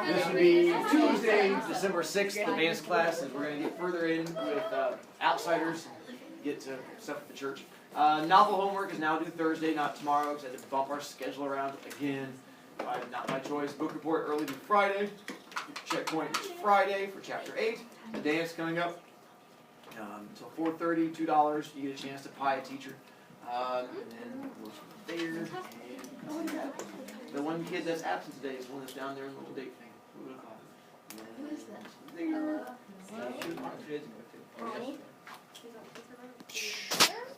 This would be Tuesday, December 6th, advanced class, and we're going to get further in with Outsiders, get to stuff at the church. Novel homework is now due Thursday, not tomorrow, because I had to bump our schedule around again. Not my choice. Book report early due Friday. Checkpoint is Friday for Chapter 8. The dance coming up until 4:30, $2. You get a chance to pie a teacher. And then we'll there. And the one kid that's absent today is one that's down there in the little date thing. Who is that?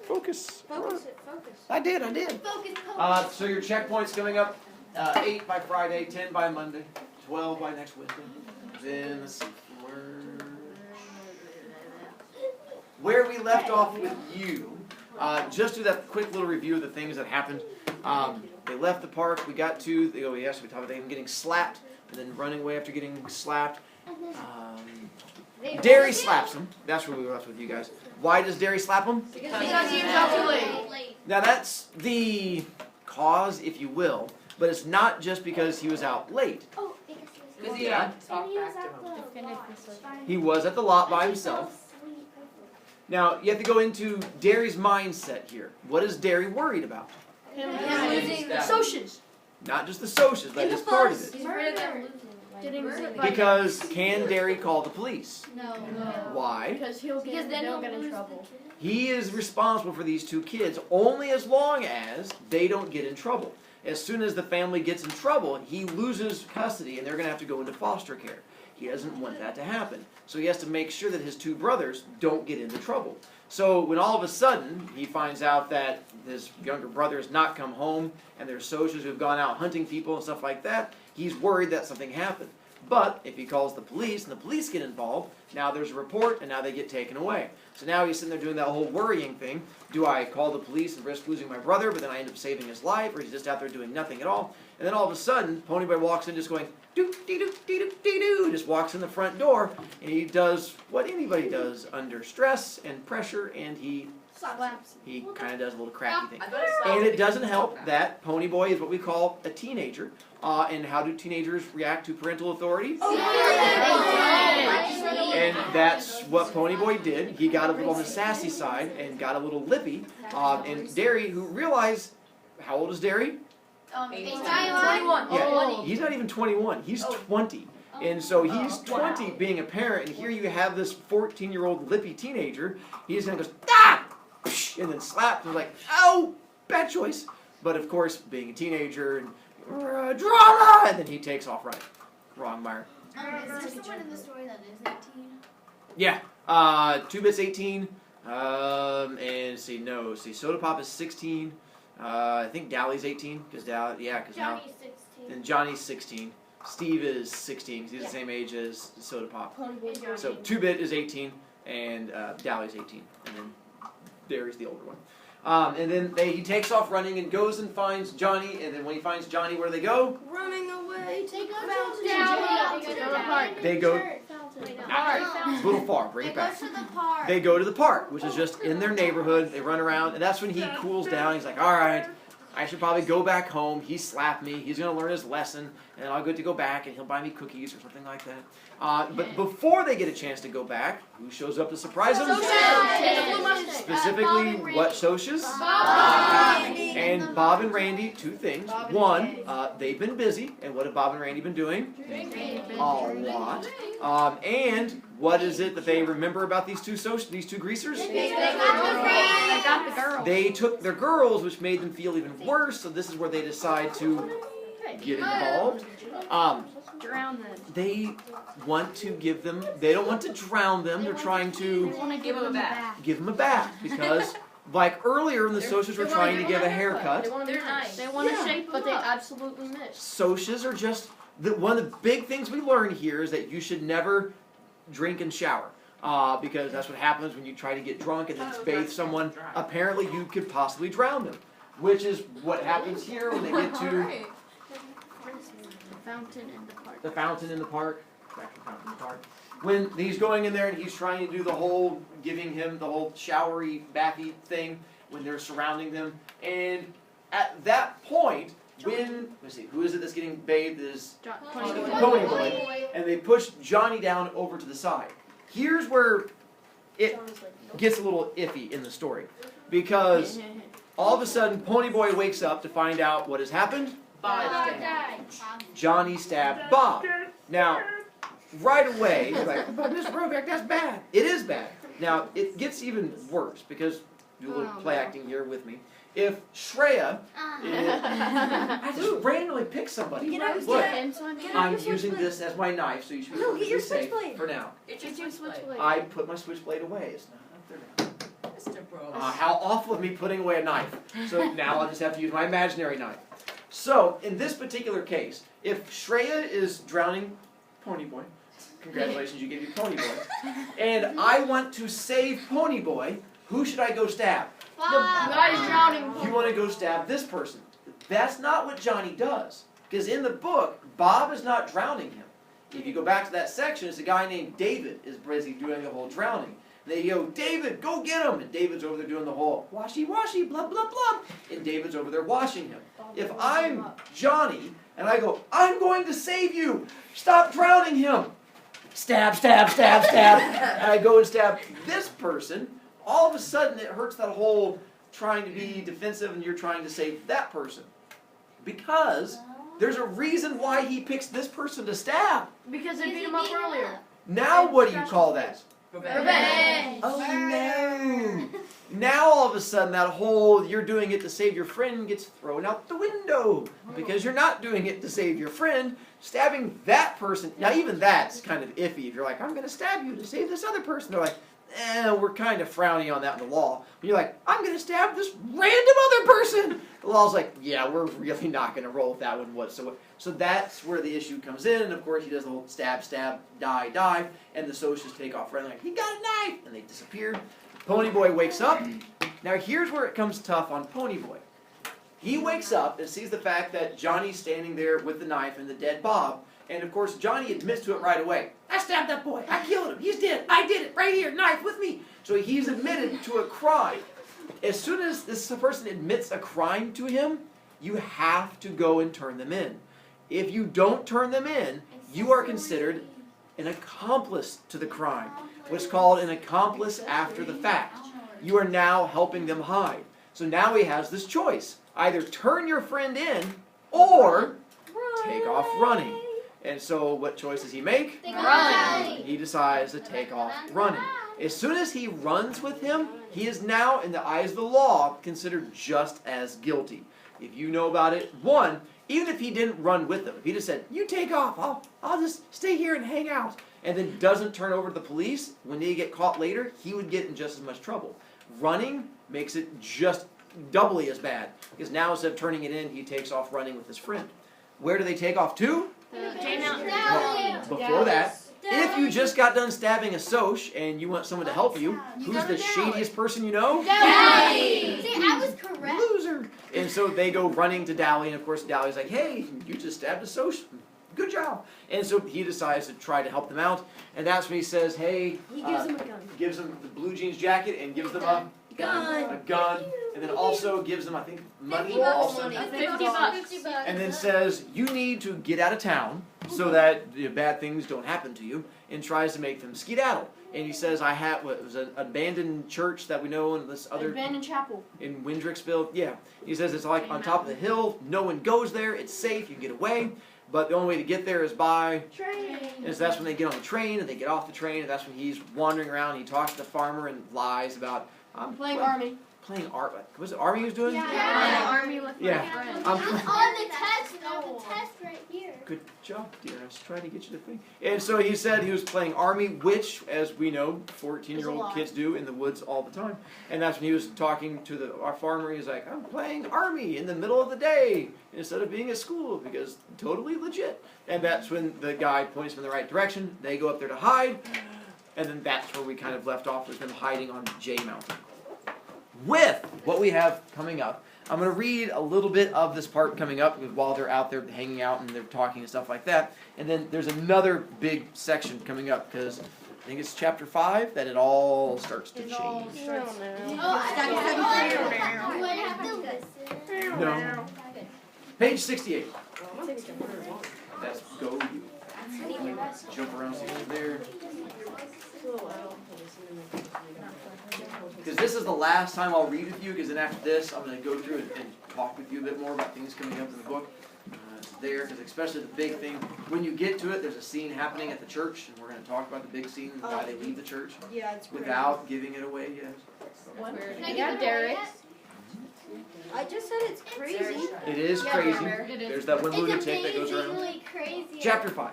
Focus. Focus. I did. Focus. So your checkpoint's coming up 8 by Friday, 10 by Monday, 12 by next Wednesday. Then let's see where we left off with you. Just do that quick little review of the things that happened. They left the park. We got to. We talked about them getting slapped and then running away after getting slapped. Derry slaps him. That's where we were left with you guys. Why does Derry slap him? Because he was out too late. Now that's the cause, if you will, but it's not just because he was out late. Oh, because he had to talk back to him. He was at the lot by himself. Now you have to go into Derry's mindset here. What is Derry worried about? Him losing the socials. Not just the socials, that is part of it. He's afraid of them losing. Because can Derry call the police? No. Why? Because they'll get in trouble. He is responsible for these two kids only as long as they don't get in trouble. As soon as the family gets in trouble, he loses custody and they're going to have to go into foster care. He doesn't want that to happen. So he has to make sure that his two brothers don't get into trouble. So when all of a sudden he finds out that his younger brother has not come home and there's socials who have gone out hunting people and stuff like that, he's worried that something happened. But if he calls the police and the police get involved, now there's a report and now they get taken away. So now he's sitting there doing that whole worrying thing. Do I call the police and risk losing my brother, but then I end up saving his life, or he's just out there doing nothing at all? And then all of a sudden, Ponyboy walks in just going, doo-dee-doo-dee-doo-dee-doo, just walks in the front door, and he does what anybody does under stress and pressure, and he kind of does a little crappy thing. And it doesn't help that Ponyboy is what we call a teenager. And how do teenagers react to parental authority? And that's what Ponyboy did. He got a little on the sassy side and got a little lippy. And Derry, who realized, how old is Derry? 21. Yeah, he's not even 21. He's 20. And so he's 20 being a parent, and here you have this 14-year-old lippy teenager. He's going to go, ah! And then slap. And like, oh, bad choice. But of course, being a teenager and drama, and then he takes off running. Wrong, Meyer. Is there someone in the story that is 18? Yeah. 2-Bit's 18. And see, Soda Pop is 16. I think Dally's 18 because now Johnny's 16. and Johnny's 16. Steve is 16 because he's the same age as Soda Pop. So 2-Bit is 18 and Dally's 18, and then Derry's the older one. And then he takes off running and goes and finds Johnny, and then when he finds Johnny, where do they go? Running away. They go They go it's a little far. Bring it back. to the park. They go to the park, which is just in their neighborhood. They run around, and that's when he cools down. He's like, all right, I should probably go back home. He slapped me. He's going to learn his lesson, and I'll get to go back, and he'll buy me cookies or something like that. But before they get a chance to go back, who shows up to surprise them? Specifically, what socias? And Bob and Randy, two things. One, they've been busy, and what have Bob and Randy been doing? A lot. And what is it that they remember about these two greasers? They got the girls. They took their girls, which made them feel even worse, so this is where they decide to get involved. Drown them. They want to give them, they don't want to drown them, they're trying to want to give them a bath. give them a bath, because like earlier in the socials were trying to give a haircut. They want to be nice. They want to shape, but they absolutely miss. Socials are just, one of the big things we learn here is that you should never drink and shower. Because that's what happens when you try to get drunk and then bathe someone. Apparently you could possibly drown them. Which is what happens here when they get to the fountain in the park. Back to the fountain in the park. When he's going in there and he's trying to do the whole, giving him the whole showery, bathy thing when they're surrounding them. And at that point, let's see, who is it that's getting bathed is Pony Pony Boy, and they push Johnny down over to the side. Here's where it gets a little iffy in the story, because all of a sudden Pony Boy wakes up to find out what has happened. Johnny stabbed Bob. Now, right away, you're like, but Miss Brovicast, that's bad. It is bad. Now, it gets even worse, because, do a little play acting here with me. If Shreya, I just randomly pick somebody. Look, I'm using this as my knife, so you should be safe for now. It's your switchblade. I put my switchblade away. It's not up there now. Mr. Bros. How awful of me putting away a knife. So now I'll just have to use my imaginary knife. So, in this particular case, if Shreya is drowning Pony Boy, congratulations, you gave your Pony Boy, and I want to save Pony Boy, who should I go stab? The guy's drowning. You want to go stab this person. That's not what Johnny does. Because in the book, Bob is not drowning him. If you go back to that section, it's a guy named David is busy doing the whole drowning. And they go, David, go get him! And David's over there doing the whole washy, blah, blah, blah. And David's over there washing him. If I'm Johnny, and I go, I'm going to save you! Stop drowning him! Stab, stab, stab, stab. And I go and stab this person. All of a sudden, it hurts that whole trying to be defensive and you're trying to save that person. Because there's a reason why he picks this person to stab. Because they beat him up earlier. Now what do you call that? Revenge. Oh no! Now all of a sudden that whole you're doing it to save your friend gets thrown out the window. Because you're not doing it to save your friend. Stabbing that person, now even that's kind of iffy. If you're like, I'm going to stab you to save this other person. They're like, we're kind of frowning on that in the law. When you're like, I'm going to stab this random other person. The law's like, yeah, we're really not going to roll with that one whatsoever. So that's where the issue comes in. And of course, he does the whole stab, stab, die, dive. And the socials take off running like, he got a knife. And they disappear. Pony Boy wakes up. Now here's where it comes tough on Pony Boy. He wakes up and sees the fact that Johnny's standing there with the knife and the dead Bob. And of course, Johnny admits to it right away. I stabbed that boy. I killed him. He's dead. I did it. Right here. Knife with me. So he's admitted to a crime. As soon as this person admits a crime to him, you have to go and turn them in. If you don't turn them in, you are considered an accomplice to the crime. What's called an accomplice after the fact. You are now helping them hide. So now he has this choice. Either turn your friend in or take off running. And so what choice does he make? Run. He decides to take off running. As soon as he runs with him, he is now, in the eyes of the law, considered just as guilty. If you know about it, one, even if he didn't run with them, if he just said, you take off, I'll just stay here and hang out, and then doesn't turn over to the police, when they get caught later, he would get in just as much trouble. Running makes it just doubly as bad, because now instead of turning it in, he takes off running with his friend. Where do they take off to? Well, before that, if you just got done stabbing a soch and you want someone to help you, who's the shadiest person you know? Dally! See, I was correct. Loser. And so they go running to Dally, and of course Dally's like, hey, you just stabbed a soch. Good job. And so he decides to try to help them out, and that's when he says, hey, he gives him a gun. Gives them the blue jeans jacket and gives them a gun, and then also gives them, I think, money. $50 also. $50. And then says, you need to get out of town so that bad things don't happen to you, and tries to make them skedaddle. And he says, I have, it was an abandoned church that we know in this other... Abandoned chapel. In Windricksville, yeah. He says it's like on top of the hill, no one goes there, it's safe, you can get away, but the only way to get there is by... Train. And so that's when they get on the train, and they get off the train, and that's when he's wandering around, he talks to the farmer and lies about... I'm playing Army. Playing Army. Was it Army he was doing? Yeah. Army with my friends. I'm on the test. The test right here. Good job, dear. I was trying to get you to think. And so he said he was playing Army, which, as we know, 14-year-old kids do in the woods all the time. And that's when he was talking to our farmer. He's like, I'm playing Army in the middle of the day instead of being at school, because totally legit. And that's when the guy points them in the right direction. They go up there to hide. And then that's where we kind of left off, with them hiding on J Mountain. With what we have coming up, I'm going to read a little bit of this part coming up, because while they're out there hanging out and they're talking and stuff like that. And then there's another big section coming up, because I think it's chapter 5 that it all starts to change. Oh, I have to listen. No. Page 68. That's go you. Jump around, see what's there. Because this is the last time I'll read with you, because then after this, I'm going to go through and talk with you a bit more about things coming up in the book. It's there, because especially the big thing, when you get to it, there's a scene happening at the church, and we're going to talk about the big scene and why they leave the church. Yeah, it's crazy. Without giving it away yet. Yeah, Derek. I just said it's crazy. It is crazy. There's that one lunatic that goes around. Crazy. Chapter 5.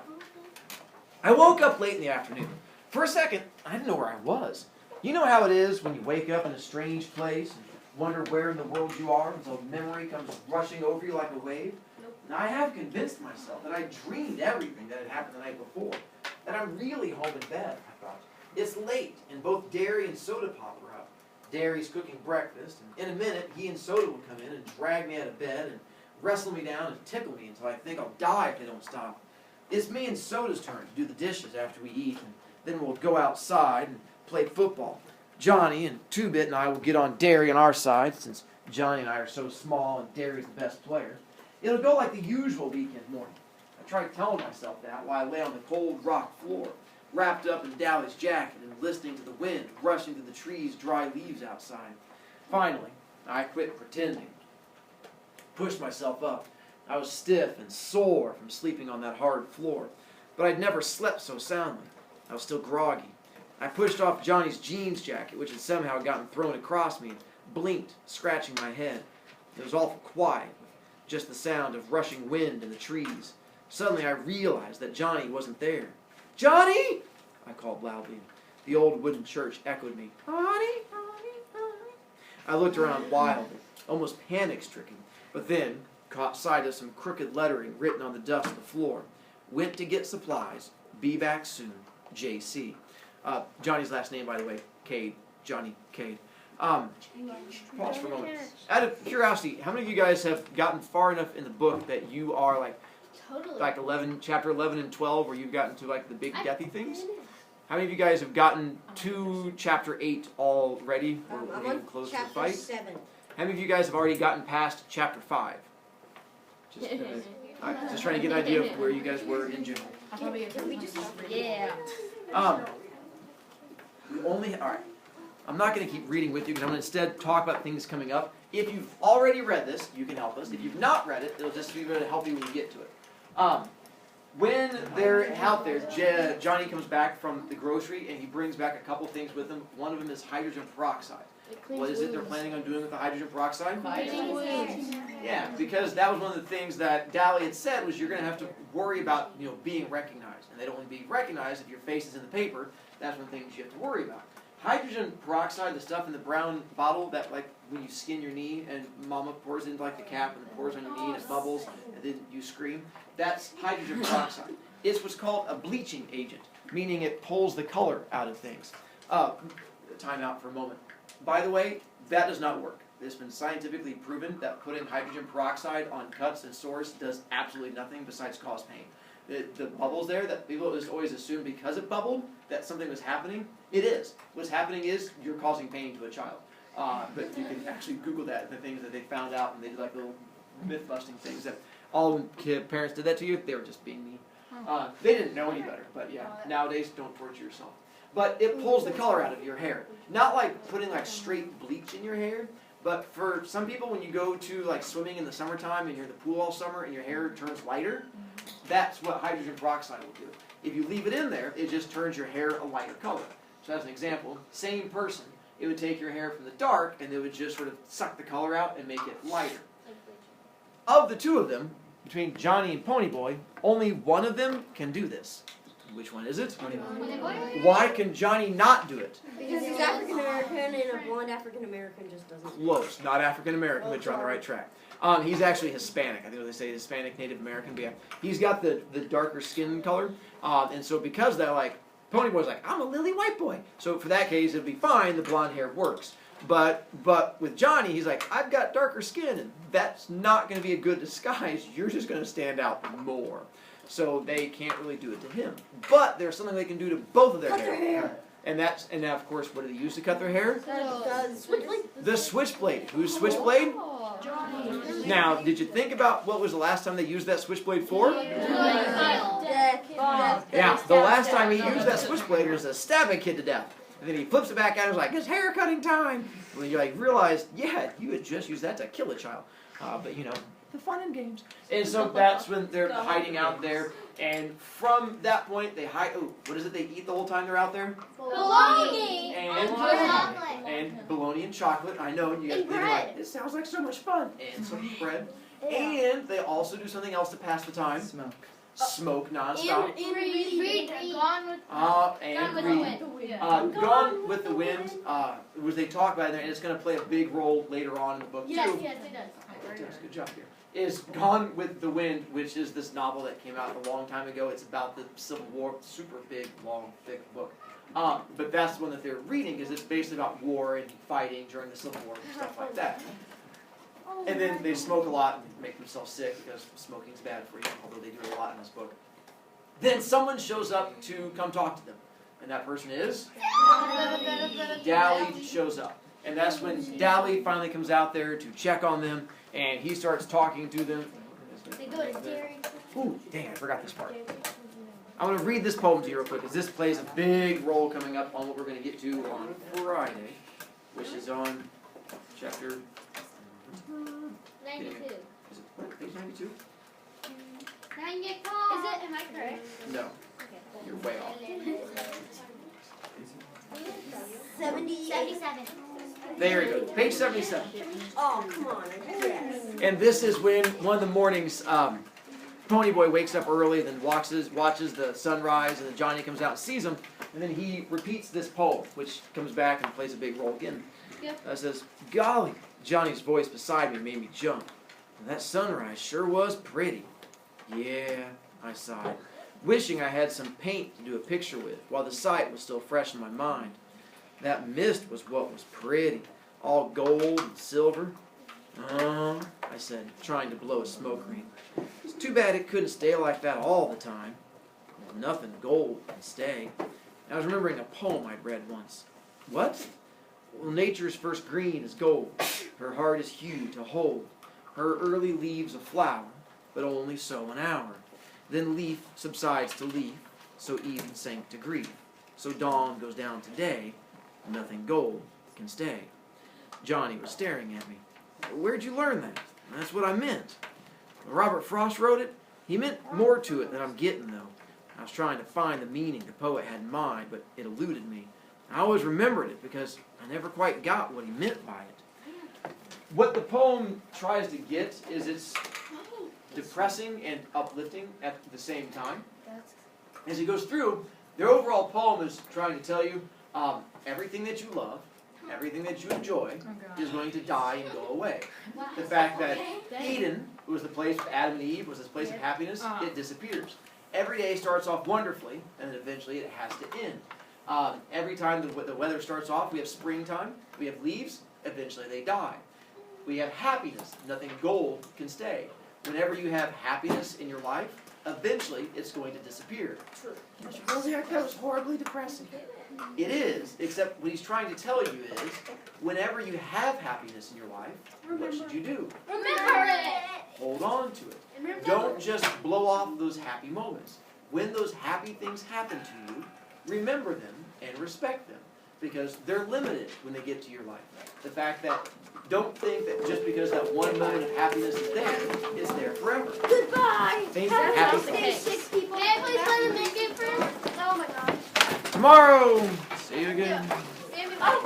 I woke up late in the afternoon. For a second, I didn't know where I was. You know how it is when you wake up in a strange place and wonder where in the world you are until memory comes rushing over you like a wave? Now, I have convinced myself that I dreamed everything that had happened the night before, that I'm really home in bed, I thought. It's late, and both Derry and Soda Pop are up. Derry's cooking breakfast, and in a minute, he and Soda will come in and drag me out of bed and wrestle me down and tickle me until I think I'll die if they don't stop. It's me and Soda's turn to do the dishes after we eat, and then we'll go outside and play football. Johnny and Two-Bit and I will get on Derry on our side, since Johnny and I are so small and Derry's the best player. It'll go like the usual weekend morning. I tried telling myself that while I lay on the cold rock floor, wrapped up in Dally's jacket and listening to the wind rushing through the trees' dry leaves outside. Finally, I quit pretending. Pushed myself up. I was stiff and sore from sleeping on that hard floor, but I'd never slept so soundly. I was still groggy. I pushed off Johnny's jeans jacket, which had somehow gotten thrown across me, and blinked, scratching my head. It was awful quiet, with just the sound of rushing wind in the trees. Suddenly I realized that Johnny wasn't there. "Johnny!" I called loudly. The old wooden church echoed me. "Johnny, Johnny, Johnny." I looked around wildly, almost panic-stricken, but then caught sight of some crooked lettering written on the dust of the floor. "Went to get supplies. Be back soon. J.C." Johnny's last name, by the way, Cade. Johnny Cade. Pause for a moment. Out of curiosity, how many of you guys have gotten far enough in the book that you are like 11, chapter 11 and 12, where you've gotten to like the big deathy things? How many of you guys have gotten to chapter 8 already? We're getting close to the fight. 7. How many of you guys have already gotten past chapter 5? Just trying to get an idea of where you guys were in general. Yeah. Alright. I'm not going to keep reading with you because I'm going to instead talk about things coming up. If you've already read this, you can help us. If you've not read it, it'll just be able to help you when you get to it. When they're out there, Johnny comes back from the grocery and he brings back a couple things with him. One of them is hydrogen peroxide. What is it they're planning on doing with the hydrogen peroxide? Yeah, because that was one of the things that Dally had said was you're going to have to worry about being recognized. And they don't want to be recognized if your face is in the paper. That's one of the things you have to worry about. Hydrogen peroxide, the stuff in the brown bottle that like when you skin your knee and mama pours into like the cap and it pours on your knee and it bubbles and then you scream, that's hydrogen peroxide. It's what's called a bleaching agent, meaning it pulls the color out of things. Time out for a moment. By the way, that does not work. It's been scientifically proven that putting hydrogen peroxide on cuts and sores does absolutely nothing besides cause pain. The bubbles there that people just always assume because it bubbled that something was happening. It is. What's happening is you're causing pain to a child. But you can actually Google that, the things that they found out, and they did like little myth-busting things that all parents did that to you. They were just being mean. They didn't know any better, but yeah, nowadays don't torture yourself. But it pulls the color out of your hair. Not like putting like straight bleach in your hair, but for some people when you go to like swimming in the summertime and you're in the pool all summer and your hair turns lighter, that's what hydrogen peroxide will do. If you leave it in there, it just turns your hair a lighter color. So as an example, same person, it would take your hair from the dark and it would just sort of suck the color out and make it lighter. Of the two of them, between Johnny and Ponyboy, only one of them can do this. Which one is it? Why can Johnny not do it? Because he's African American and a blonde African American just doesn't. Close. Not African American, but you're on the right track. He's actually Hispanic. I think what they say Hispanic Native American. But yeah, he's got the darker skin color. And so because of that, like, Ponyboy's like, I'm a lily white boy. So for that case, it'd be fine. The blonde hair works. But with Johnny, he's like, I've got darker skin, and that's not going to be a good disguise. You're just going to stand out more. So they can't really do it to him. But there's something they can do to both of their hair. And now, of course, what do they use to cut their hair? Switchblade. The switchblade. Whose switchblade? Now, did you think about what was the last time they used that switchblade for? Yeah, the last time he used that switchblade was to stab a kid to death. And then he flips it back at him and is like, it's hair cutting time. And then you realize, yeah, you had just used that to kill a child. But the fun and games. And so that's when they're hiding out there. And from that point, they hide. Oh, what is it they eat the whole time they're out there? Bologna. And bologna and chocolate. I know, you guys think like, this sounds like so much fun. And some bread. And they also do something else to pass the time. Smoke nonstop. Read. Gone with And read. Gone with the Wind, was they talk about it, and it's going to play a big role later on in the book, too. Yes, it does. Yes, good job here. Is Gone with the Wind, which is this novel that came out a long time ago. It's about the Civil War, super big, long, thick book. But that's the one that they're reading, because it's basically about war and fighting during the Civil War and stuff like that. And then they smoke a lot and make themselves sick, because smoking's bad for you, although they do it a lot in this book. Then someone shows up to come talk to them. And that person is? Dally shows up. And that's when Dally finally comes out there to check on them, and he starts talking to them. They go to dairy. Ooh, dang, I forgot this part. I'm going to read this poem to you real quick, because this plays a big role coming up on what we're going to get to on Friday, which is on chapter 92. Is it what, page 92? 90. Is it? Am I correct? No, you're way off. 77. There you go, page 77. Oh, come on. Yes. And this is when one of the mornings, Ponyboy wakes up early, then watches the sunrise, and then Johnny comes out and sees him, and then he repeats this poem, which comes back and plays a big role again. Yep. It says, golly, Johnny's voice beside me made me jump. That sunrise sure was pretty. Yeah, I sighed, wishing I had some paint to do a picture with, while the sight was still fresh in my mind. That mist was what was pretty, all gold and silver. I said, trying to blow a smoke ring. It's too bad it couldn't stay like that all the time. Well, nothing gold can stay. I was remembering a poem I'd read once. What? Well, nature's first green is gold. Her heart is hue to hold. Her early leaves a flower, but only so an hour. Then leaf subsides to leaf, so even sank to grief. So dawn goes down to day, nothing gold can stay. Johnny was staring at me. Where'd you learn that? That's what I meant. When Robert Frost wrote it, he meant more to it than I'm getting, though. I was trying to find the meaning the poet had in mind, but it eluded me. I always remembered it because I never quite got what he meant by it. What the poem tries to get is it's depressing and uplifting at the same time. As he goes through, the overall poem is trying to tell you everything that you love, everything that you enjoy is going to die and go away. The fact that Eden was the place for Adam and Eve, was this place of happiness, it disappears. Every day starts off wonderfully, and then eventually it has to end. Every time the weather starts off, we have springtime, we have leaves, eventually they die. We have happiness, nothing gold can stay. Whenever you have happiness in your life, eventually it's going to disappear. Well, there it goes, horribly depressing. It is, except what he's trying to tell you is, whenever you have happiness in your life, what should you do? Remember it. Hold on to it. Don't just blow off those happy moments. When those happy things happen to you, remember them and respect them, because they're limited when they get to your life. The fact that, don't think that just because that one moment of happiness is there forever. Goodbye. Think Have happy a stay sick, people. Can I please play the mini game first? Oh my god. tomorrow. See you again. Oh,